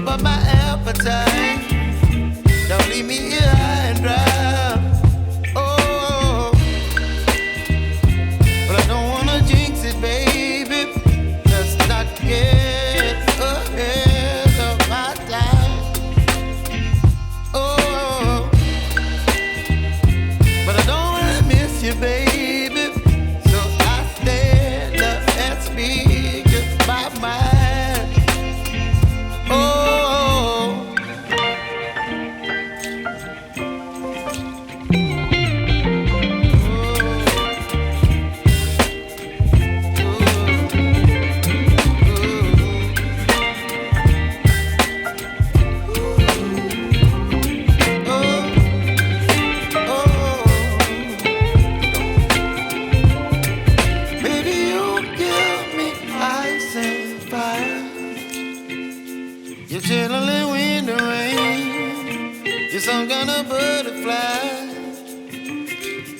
whip up my appetite. Don't leave me here high and dry. Oh, but I don't wanna jinx it, baby. Let's not get ahead of my time. Oh, but I don't wanna miss you, baby. So I stand up and speak my mind. Oh, baby, you give me ice and fire. You're chilling wind and rain. You're some kind of butterfly.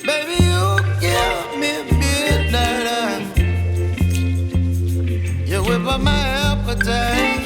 Baby, you give me midnight. You whip up my appetite.